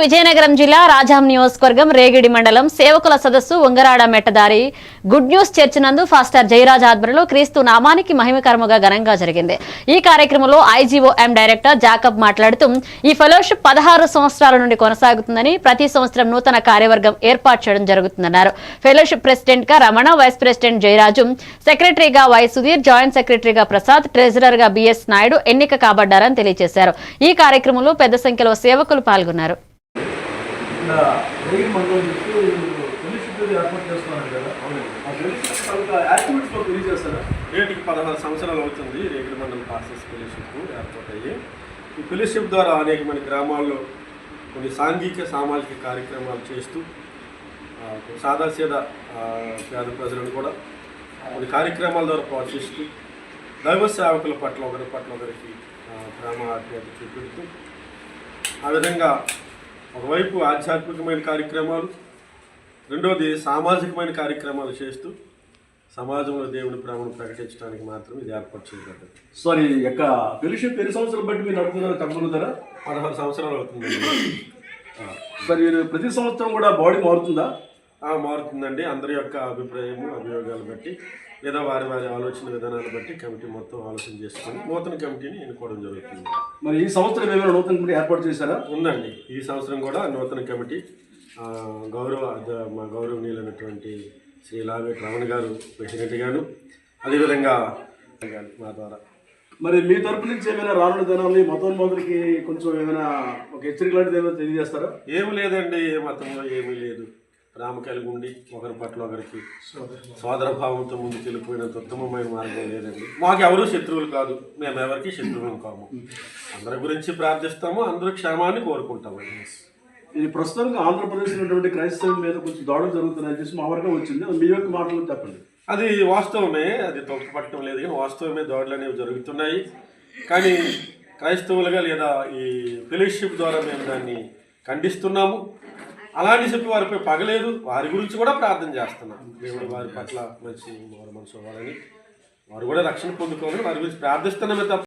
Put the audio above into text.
విజయనగరం జిల్లా రాజాం నియోజకవర్గం రేగిడి మండలం సేవకుల సదస్సు ఉంగరాడ మెట్టదారి గుడ్ న్యూస్ చర్చ్ నందు ఫాస్టర్ జయరాజ్ ఆధ్వర్యంలో క్రీస్తు నామానికి మహిమకరముగా ఘనంగా జరిగింది. ఈ కార్యక్రమంలో ఐజీఓఎం డైరెక్టర్ జాకబ్ మాట్లాడుతూ ఈ ఫెలోషిప్ 16 సంవత్సరాల నుండి కొనసాగుతుందని, ప్రతి సంవత్సరం నూతన కార్యవర్గం ఏర్పాటు చేయడం జరుగుతుందన్నారు. ఫెలోషిప్ ప్రెసిడెంట్ గా రమణ, వైస్ ప్రెసిడెంట్ జయరాజు, సెక్రటరీగా వై సుధీర్, జాయింట్ సెక్రటరీగా ప్రసాద్, ట్రెజరర్ గా బిఎస్ నాయుడు ఎన్నిక కాబడ్డారని తెలియజేశారు. ఈ కార్యక్రమంలో పెద్ద సంఖ్యలో సేవకులు పాల్గొన్నారు. నేటికి 16 సంవత్సరాలు అవుతుంది రేగిడి మండలం పాస్టర్స్ ఫెలోషిప్ ఏర్పాటు అయ్యి. ఈ ఫెలోషిప్ ద్వారా అనేకమైన గ్రామాల్లో కొన్ని సాంఘిక సామాజిక కార్యక్రమాలు చేస్తూ సాదాసీదా పేద ప్రజలను కూడా కొన్ని కార్యక్రమాల ద్వారా ప్రోత్సహిస్తూ దైవ సేవకుల పట్ల ఒకరికి ప్రేమ ఆప్యాయత చూపెడుతూ ఆ విధంగా ఒకవైపు ఆధ్యాత్మికమైన కార్యక్రమాలు, రెండవది సామాజికమైన కార్యక్రమాలు చేస్తూ సమాజంలో దేవుని ప్రేమను ప్రకటించడానికి మాత్రం ఇది ఏర్పాటు చేయబడ్డది. సారీ యొక్క ఫెలోషిప్ ఎన్ని సంవత్సరాలు బట్టి మీరు నడుపుతున్నారో చెప్పగలుగుతారా? 16 సంవత్సరాలు అవుతుంది. సార్ మీరు ప్రతి సంవత్సరం కూడా బాడీ మారుతుందా? మారుతుందండి. అందరి యొక్క అభిప్రాయము, అభియోగాలు బట్టి లేదా వారి ఆలోచన విధానాలు బట్టి కమిటీ మొత్తం ఆలోచన చేసుకొని నూతన కమిటీని ఎన్నుకోవడం జరుగుతుంది. మరి ఈ సంవత్సరం ఏమైనా నూతన కమిటీ ఏర్పాటు చేశారా? ఉందండి. ఈ సంవత్సరం కూడా నూతన కమిటీ మా గౌరవనీయులైనటువంటి శ్రీ లావేట్ రమణ గారు ప్రెసిడెంట్ గాను, అదేవిధంగా మా ద్వారా మరి మీ తరపు నుంచి ఏమైనా రానున్న దినాన్ని మతోన్మాదులకి కొంచెం ఏమైనా ఒక హెచ్చరిక లాంటిది ఏమైనా తెలియజేస్తారా? ఏమి లేదండి. ఏ మతంలో ఏమీ లేదు. ప్రేమ కలిగి ఉండి ఒకరి పట్ల ఒకరికి సోదర భావంతో ముందుకు వెళ్ళిపోయినంత ఉత్తమమైన మార్గం లేదండి. మాకు ఎవరూ శత్రువులు కాదు, మేము ఎవరికి శత్రువులు కాము. అందరి గురించి ప్రార్థిస్తాము, అందరి క్షేమాన్ని కోరుకుంటాము. ఇది ప్రస్తుతానికి ఆంధ్రప్రదేశ్ ఉన్నటువంటి క్రైస్తవం మీద కొంచెం దాడులు జరుగుతున్నాయని చెప్పి మా వరకు వచ్చింది. మీ యొక్క మాటలు చెప్పండి. అది వాస్తవమే, అది తొక్కపట్టడం లేదు, కానీ వాస్తవమే దాడులు అనేవి జరుగుతున్నాయి. కానీ క్రైస్తవులుగా లేదా ఈ ఫెలోషిప్ ద్వారా మేము దాన్ని ఖండిస్తున్నాము. అలాంటి చెప్పి వారిపై పగలేదు, వారి గురించి కూడా ప్రార్థన చేస్తున్నాం. దేవుడు వారి పట్ల మంచి మనసు అవ్వాలని, వారు కూడా రక్షణ పొందుకోవాలని వారి గురించి ప్రార్థిస్తున్నామే తప్ప